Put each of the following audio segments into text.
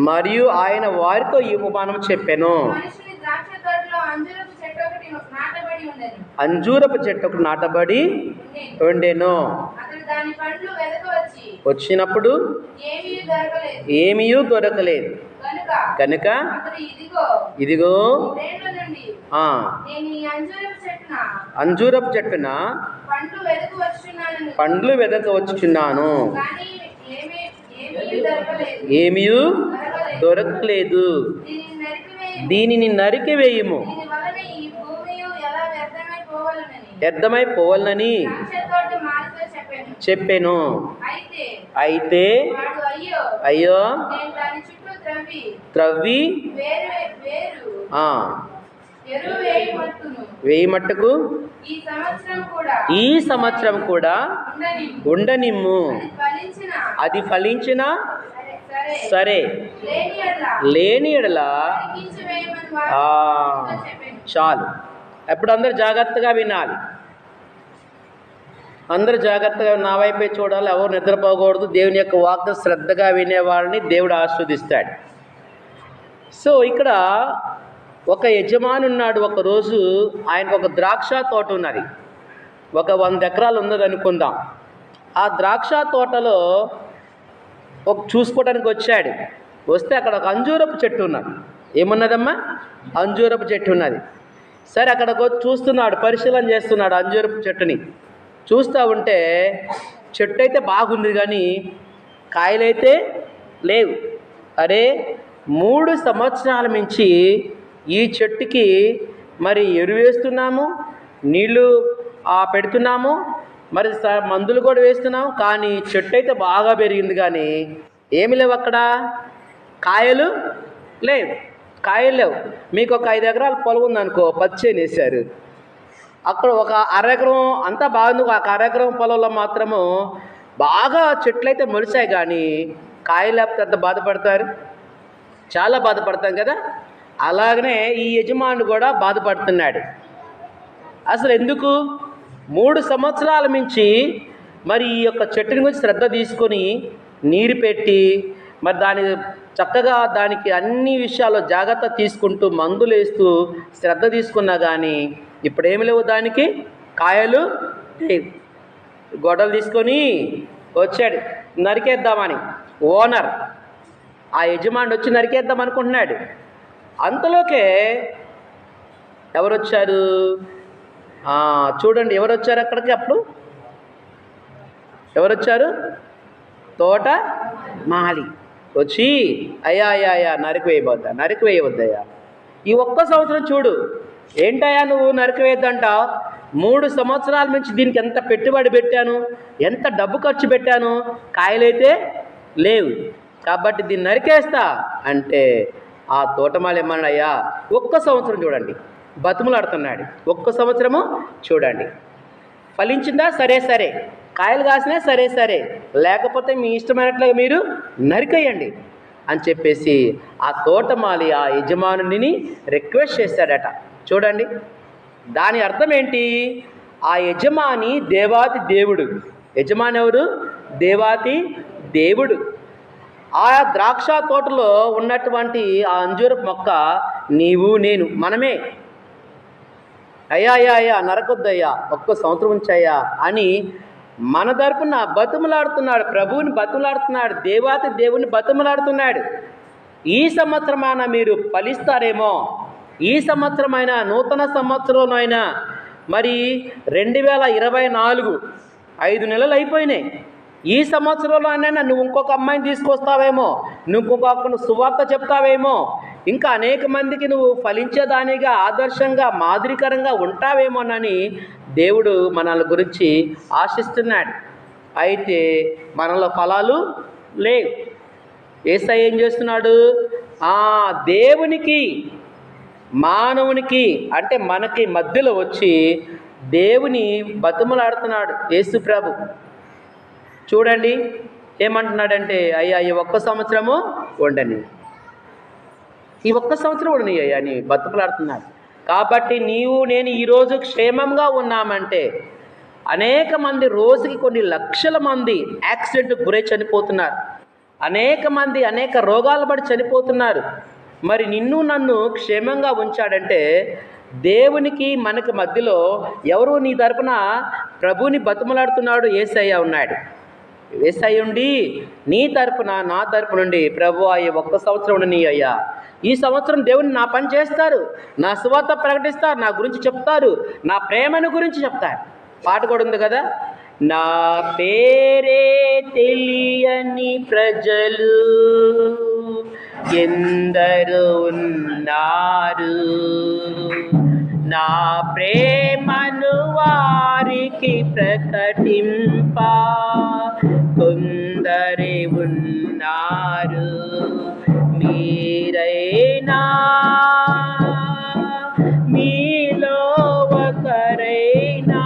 మరియు ఆయన వారితో ఈ ఉపమానం చెప్పెను. అంజూరపు చెట్టు ఒకటి నాటబడి ఉండెను. వచ్చినప్పుడు ఏమీ దొరకలేదు కనుక ఇదిగో అంజూరపు చెట్టున పండ్లు వెదకవచ్చుచున్నాను, ఏమీ దొరకలేదు, దీనిని నరికివేయుము, వ్యర్థమైపోవాలని చెప్పెను. అయితే అయ్యో త్రవ్వి వేయి మట్టుకు ఈ సంవత్సరం కూడా ఉండనిమ్ము, అది ఫలించిన సరే, లేని ఎడల చాలు. అప్పుడు అందరు జాగ్రత్తగా వినాలి, అందరూ జాగ్రత్తగా నా వైపే చూడాలి, ఎవరు నిద్రపోకూడదు. దేవుని యొక్క వాక్కు శ్రద్ధగా వినేవాళ్ళని దేవుడు ఆశీర్వదిస్తాడు. సో ఇక్కడ ఒక యజమాని ఉన్నాడు. ఒకరోజు ఆయనకు ఒక ద్రాక్ష తోట ఉన్నది, ఒక 100 ఎకరాలు ఉన్నది అనుకుందాం. ఆ ద్రాక్ష తోటలో చూసుకోవడానికి వచ్చాడు. వస్తే అక్కడ ఒక అంజూరపు చెట్టు ఉన్నది. ఏమున్నదమ్మా? అంజూరపు చెట్టు ఉన్నది. సరే, అక్కడికి చూస్తున్నాడు, పరిశీలన చేస్తున్నాడు అంజూరపు చెట్టుని. చూస్తూ ఉంటే చెట్టు అయితే బాగుంది కానీ కాయలైతే లేవు. అరే, 3 సంవత్సరాల నుంచి ఈ చెట్టుకి మరి ఎరువు వేస్తున్నాము, నీళ్లు పెడుతున్నాము, మరి మందులు కూడా వేస్తున్నాము, కానీ చెట్టు అయితే బాగా పెరిగింది కానీ ఏమి లేవు, అక్కడ కాయలు లేవు. మీకు ఒక 5 ఎకరాల పొలం ఉందనుకో, పచ్చేని వేశారు. అక్కడ ఒక 1/2 ఎకరం అంతా బాగుంది, ఒక 1/2 ఎకరం పొలంలో మాత్రము బాగా చెట్లయితే మొలిచాయి కానీ కాయలు లేకపోతే అంత బాధపడతారు, చాలా బాధపడతాం కదా. అలాగనే ఈ యజమానుడు కూడా బాధపడుతున్నాడు. అసలు ఎందుకు? 3 సంవత్సరాల నుంచి మరి ఈ యొక్క చెట్టుని గురించి శ్రద్ధ తీసుకొని నీరు పెట్టి మరి చక్కగా దానికి అన్ని విషయాల్లో జాగ్రత్త తీసుకుంటూ మందులు వేస్తూ శ్రద్ధ తీసుకున్నా కానీ ఇప్పుడేమి లేవు, దానికి కాయలు లేవు. గొడ్డలు తీసుకొని వచ్చాడు నరికేద్దామని. ఓనర్, ఆ యజమాని వచ్చి నరికేద్దాం అనుకుంటున్నాడు. అంతలోకే ఎవరు వచ్చారు చూడండి, ఎవరు వచ్చారు అక్కడికి? అప్పుడు ఎవరు వచ్చారు? తోట మాలి వచ్చి, అయ్యా నరికివేయవద్దయ్యా, ఈ ఒక్క సంవత్సరం చూడు, ఏంటయ్యా నువ్వు నరికివేయద్దంటావు? 3 సంవత్సరాల నుంచి దీనికి ఎంత పెట్టుబడి పెట్టాను, ఎంత డబ్బు ఖర్చు పెట్టాను, కాయలైతే లేవు, కాబట్టి దీన్ని నరికేస్తా అంటే ఆ తోటమాలి ఏమన్నాడయ్యా, ఒక్క సంవత్సరం చూడండి, బతుములాడుతున్నాడు. ఒక్క సంవత్సరము చూడండి, ఫలించిందా? సరే, కాయలు కాసినా సరే, లేకపోతే మీ ఇష్టమైనట్లుగా మీరు నరికేయండి అని చెప్పేసి ఆ తోటమాలి ఆ యజమానుని రిక్వెస్ట్ చేశాడట. చూడండి, దాని అర్థం ఏంటి? ఆ యజమాని దేవాతి దేవుడు. యజమాని ఎవరు? దేవాతి దేవుడు. ఆ ద్రాక్ష తోటలో ఉన్నటువంటి ఆ అంజూరపు మొక్క నీవు నేను మనమే. అయ్యా నరకొద్దయ్యా, ఒక్క సంవత్సరం ఉంచయ్యా అని మన తరపున బతుములాడుతున్నాడు, ప్రభువుని బతుములాడుతున్నాడు, దేవాతి దేవుని బతుములాడుతున్నాడు. ఈ సంవత్సరమైనా మీరు ఫలిస్తారేమో, ఈ సంవత్సరమైనా, నూతన సంవత్సరంలోనైనా, మరి 2024 5 నెలలు అయిపోయినాయి. ఈ సంవత్సరంలో అయినా నువ్వు ఇంకొక అమ్మాయిని తీసుకొస్తావేమో, నువ్వు ఇంకొక సువార్త చెప్తావేమో, ఇంకా అనేక మందికి నువ్వు ఫలించేదానిగా, ఆదర్శంగా, మాదిరికరంగా ఉంటావేమోనని దేవుడు మనల గురించి ఆశిస్తున్నాడు. అయితే మనలో ఫలాలు లేవు. యేసయ్య ఏం చేస్తున్నాడు? దేవునికి మానవునికి అంటే మనకి మధ్యలో వచ్చి దేవుని బతుములాడుతున్నాడు యేసు ప్రభు. చూడండి ఏమంటున్నాడంటే, అయ్యా ఈ ఒక్క సంవత్సరము ఉండని, ఈ ఒక్క సంవత్సరం ఉండని అయ్యా అని బతుకులాడుతున్నాడు. కాబట్టి నీవు నేను ఈరోజు క్షేమంగా ఉన్నామంటే, అనేక మంది రోజుకి కొన్ని లక్షల మంది యాక్సిడెంట్కి గురై చనిపోతున్నారు. అనేక మంది అనేక రోగాలు పడి చనిపోతున్నారు. మరి నిన్ను నన్ను క్షేమంగా ఉంచాడంటే దేవునికి మనకి మధ్యలో ఎవరు నీ తరపున ప్రభువుని బతిమలాడుతున్నాడు? యేసయ్య ఉన్నాడు. యేసయ్య ఉండి నీ తరపున నా తరపు నుండి ప్రభు ఈ 1 సంవత్సరం ఉండని అయ్యా, ఈ సంవత్సరం దేవుని నా పని చేస్తారు, నా సువార్త ప్రకటిస్తారు, నా గురించి చెప్తారు, నా ప్రేమను గురించి చెప్తారు. పాట కూడా ఉంది కదా, నా పేరే తెలియని ప్రజలు ఎందరు ఉన్నారు, నా ప్రేమను వారికి ప్రకటింప కొందరే ఉన్నారు. మీరైనా మీలో ఒకరైనా,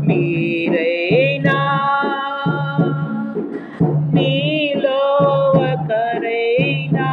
మీరైనా మీలో ఒకరైనా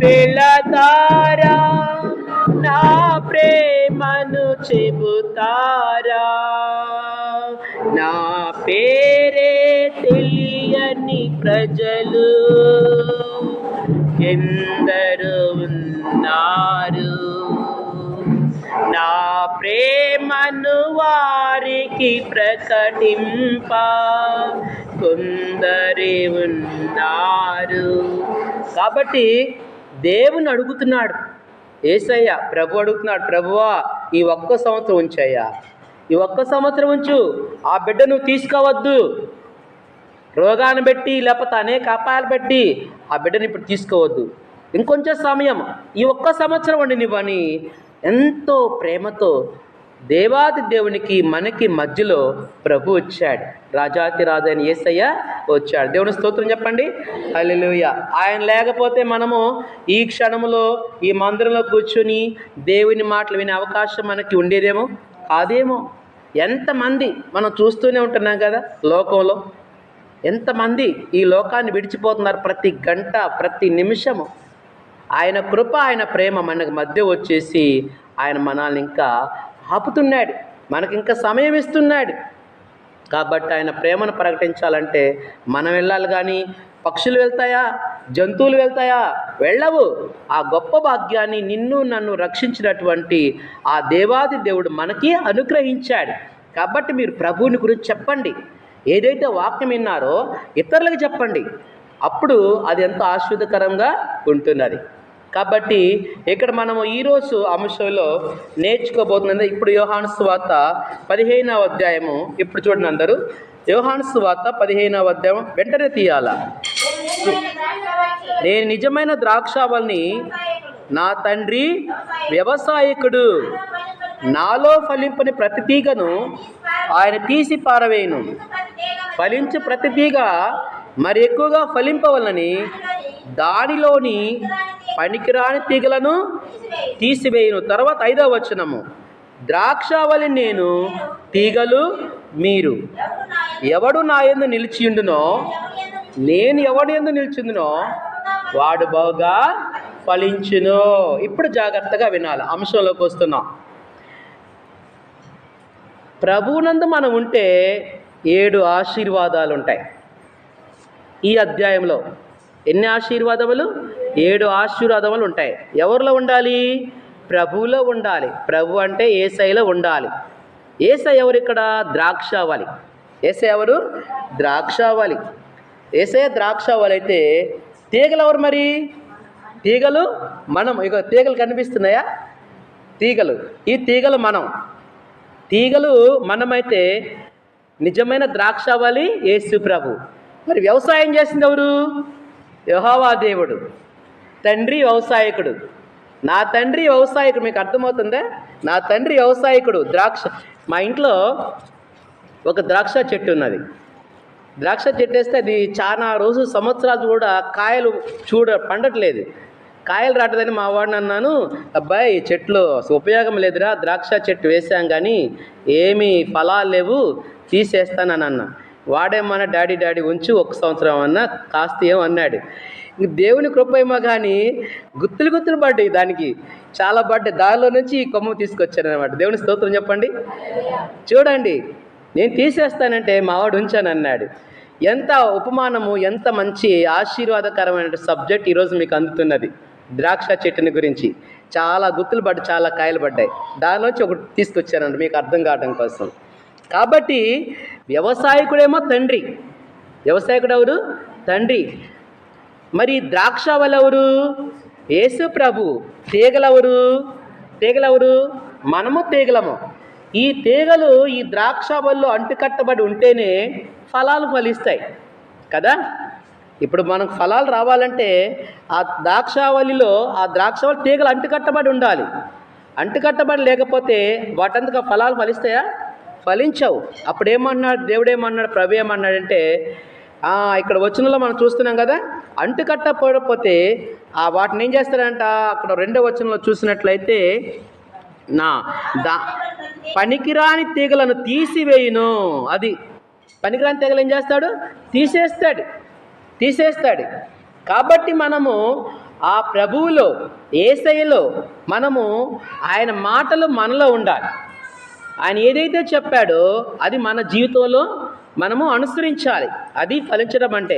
వెళతారా, నా ప్రేమను చెబుతారా, నా పేరే తెలియని ప్రజలు ఎందరు ఉన్నారు, నా ప్రేమను వారికి ప్రకటింప కొందరే ఉన్నారు. కాబట్టి దేవుని అడుగుతున్నాడు యేసయ్య, ప్రభు అడుగుతున్నాడు, ప్రభువా ఈ 1 సంవత్సరం ఉంచయ్యా, ఈ 1 సంవత్సరం ఉంచు, ఆ బిడ్డ నువ్వు తీసుకోవద్దు, రోగాన్ని పెట్టి లేకపోతే అనేక అపాయాలు పెట్టి ఆ బిడ్డని ఇప్పుడు తీసుకోవద్దు, ఇంకొంచెం సమయం, ఈ 1 సంవత్సరం ఉండి నువ్వని ఎంతో ప్రేమతో దేవాది దేవునికి మనకి మధ్యలో ప్రభు వచ్చాడు. రాజాతి రాజైన యేసయ్య వచ్చాడు. దేవుని స్తోత్రం చెప్పండి, హల్లెలూయా. ఆయన లేకపోతే మనము ఈ క్షణంలో ఈ మందిరంలో కూర్చుని దేవుని మాటలు వినే అవకాశం మనకి ఉండేదేమో కాదేమో. ఎంతమంది మనం చూస్తూనే ఉంటున్నాం కదా, లోకంలో ఎంతమంది ఈ లోకాన్ని విడిచిపోతున్నారు ప్రతి గంట ప్రతి నిమిషము. ఆయన కృప ఆయన ప్రేమ మనకు మధ్య వచ్చేసి ఆయన మనల్ని ఇంకా ఆపుతున్నాడు, మనకి ఇంకా సమయం ఇస్తున్నాడు. కాబట్టి ఆయన ప్రేమను ప్రకటించాలంటే మనం వెళ్ళాలి. కానీ పక్షులు వెళ్తాయా, జంతువులు వెళ్తాయా? వెళ్ళవు. ఆ గొప్ప భాగ్యాన్ని నిన్ను నన్ను రక్షించినటువంటి ఆ దేవాది దేవుడు మనకి అనుగ్రహించాడు. కాబట్టి మీరు ప్రభువుని గురించి చెప్పండి, ఏదైతే వాక్యం విన్నారో ఇతరులకు చెప్పండి, అప్పుడు అది ఎంతో ఆశీర్వాదకరంగా ఉంటున్నది. కాబట్టి ఇక్కడ మనము ఈరోజు అంశంలో నేర్చుకోబోతున్నది ఇప్పుడు యోహాను సువార్త 15వ అధ్యాయము. ఇప్పుడు చూడండి అందరూ, యోహాను సువార్త 15వ అధ్యాయం వెంటనే తీయాల. నేను నిజమైన ద్రాక్షావల్ని, నా తండ్రి వ్యవసాయకుడు, నాలో ఫలింపని ప్రతి తీగను ఆయన తీసి పారవేయును, ఫలించు ప్రతి తీగ మరి ఎక్కువగా ఫలింపవలని దానిలోని పనికిరాని తీగలను తీసివేయును. తర్వాత 5వ వచనము, ద్రాక్షావళి నేను, తీగలు మీరు. ఎవడు నా యందు నిలిచియుండునో, నేను ఎవడి యందు నిలిచిందునో వాడు బాగా ఫలించును. ఇప్పుడు జాగ్రత్తగా వినాలి, అంశంలోకి వస్తున్నాం. ప్రభువునందు మనం ఉంటే 7 ఆశీర్వాదాలు ఉంటాయి. ఈ అధ్యాయంలో ఎన్ని ఆశీర్వాదములు? 7 ఆశీర్వాదములు ఉంటాయి. ఎవరిలో ఉండాలి? ప్రభువులో ఉండాలి. ప్రభు అంటే యేసయ్యలో ఉండాలి. యేసయ్య ఎవరు? ఇక్కడ ద్రాక్షావళి. యేసయ్య ఎవరు? ద్రాక్షావళి. యేసయ్య ద్రాక్షావళి అయితే తీగలు ఎవరు మరి? తీగలు మనం. ఇక తీగలు కనిపిస్తున్నాయా? తీగలు. ఈ తీగలు మనం. తీగలు మనమైతే నిజమైన ద్రాక్షావళి యేసు ప్రభు. మరి వ్యవసాయం చేసింది ఎవరు? యెహోవా దేవుడు. తండ్రి వ్యవసాయకుడు. నా తండ్రి వ్యవసాయకుడు. మీకు అర్థమవుతుందా? నా తండ్రి వ్యవసాయకుడు. మా ఇంట్లో ఒక ద్రాక్ష చెట్టు ఉన్నది. ద్రాక్ష చెట్టు వేస్తే అది చాలా సంవత్సరాలు కూడా కాయలు పండట్లేదు. కాయలు రాటదని మా వాడిని అన్నాను, అబ్బాయి ఈ చెట్లు ఉపయోగం లేదురా, ద్రాక్ష చెట్టు వేసాం కానీ ఏమీ ఫలాలు లేవు, తీసేస్తానని అన్నా. వాడేమన్నా డాడీ ఉంచు 1 సంవత్సరం అన్నా కాస్త ఏమన్నాడు. ఇంక దేవుని కృప ఏమో కానీ గుత్తులు పడ్డాయి, దానికి చాలా పడ్డాయి. దానిలో నుంచి ఈ కొమ్మ తీసుకొచ్చానమాట. దేవుని స్తోత్రం చెప్పండి. చూడండి, నేను తీసేస్తానంటే మావాడు ఉంచానన్నాడు. ఎంత ఉపమానము, ఎంత మంచి ఆశీర్వాదకరమైన సబ్జెక్ట్ ఈరోజు మీకు అందుతున్నది. ద్రాక్ష చెట్టుని గురించి చాలా గుత్తులు పడ్డాయి, చాలా కాయలు పడ్డాయి. దానిలోంచి ఒకటి తీసుకొచ్చానండి మీకు అర్థం కావడం కోసం. కాబట్టి వ్యవసాయకుడేమో తండ్రి, వ్యవసాయకుడు ఎవరు? తండ్రి. మరి ద్రాక్షవల్లి ఎవరు? యేసు ప్రభు. తీగలెవరు? మనము తీగలము. ఈ తీగలు ఈ ద్రాక్షవల్లిలో అంటుకట్టబడి ఉంటేనే ఫలాలు ఫలిస్తాయి కదా. ఇప్పుడు మనకు ఫలాలు రావాలంటే ఆ ద్రాక్షవల్లి తీగలు అంటుకట్టబడి ఉండాలి. అంటుకట్టబడి లేకపోతే వాటంతగా ఫలాలు ఫలిస్తాయా? ఫలించవు. అప్పుడు ఏమన్నాడు దేవుడు? ప్రభు ఏమన్నాడంటే, ఇక్కడ వచనంలో మనం చూస్తున్నాం కదా, అంటుకట్టకపోతే వాటిని ఏం చేస్తారంట? అక్కడ 2వ వచనంలో చూసినట్లయితే, పనికిరాని తీగలను తీసివేయును. అది పనికిరాని తీగలు ఏం చేస్తాడు? తీసేస్తాడు. కాబట్టి మనము ఆ ప్రభువులో, యేసయ్యలో మనము ఆయన మాటలు మనలో ఉండాలి. ఆయన ఏదైతే చెప్పాడో అది మన జీవితంలో మనము అనుసరించాలి. అది ఫలించడం అంటే.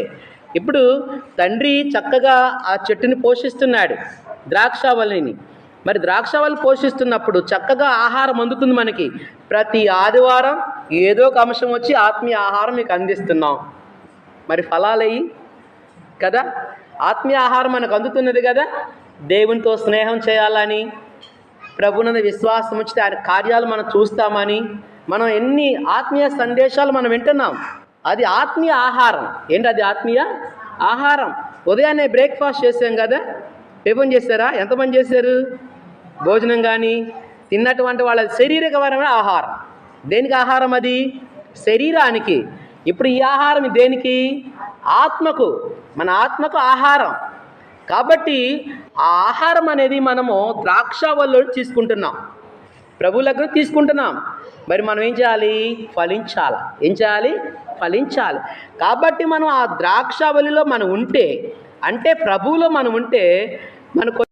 ఇప్పుడు తండ్రి చక్కగా ఆ చెట్టుని పోషిస్తున్నాడు, ద్రాక్షవల్లిని. మరి ద్రాక్షవల్లి పోషిస్తున్నప్పుడు చక్కగా ఆహారం అందుతుంది మనకి. ప్రతి ఆదివారం ఏదో ఒక అంశం వచ్చి ఆత్మీయ ఆహారం మీకు అందిస్తున్నాం. మరి ఫలాలయ్యి కదా, ఆత్మీయ ఆహారం మనకు అందుతున్నది కదా. దేవునితో స్నేహం చేయాలని, ప్రభువునందు విశ్వాసం ఉంచితే ఆయన కార్యాలు మనం చూస్తామని, మనం ఎన్ని ఆత్మీయ సందేశాలు మనం వింటున్నాం. అది ఆత్మీయ ఆహారం. ఏంటి అది? ఆత్మీయ ఆహారం. ఉదయాన్నే బ్రేక్ఫాస్ట్ చేసాం కదా. టిఫిన్ చేశారా? ఎంతమంది చేశారు? భోజనం కానీ తిన్నటువంటి వాళ్ళ శారీరకమైన ఆహారం. దేనికి ఆహారం? అది శరీరానికి. ఇప్పుడు ఈ ఆహారం దేనికి? ఆత్మకు. మన ఆత్మకు ఆహారం. కాబట్టి ఆ ఆహారం అనేది మనము ద్రాక్షవల్లిలో తీసుకుంటున్నాం, ప్రభు దగ్గర తీసుకుంటున్నాం. మరి మనం ఏం చేయాలి? ఫలించాలి. ఏం చేయాలి? ఫలించాలి. కాబట్టి మనం ఆ ద్రాక్షవల్లిలో మనం ఉంటే, అంటే ప్రభువులో మనం ఉంటే మనకు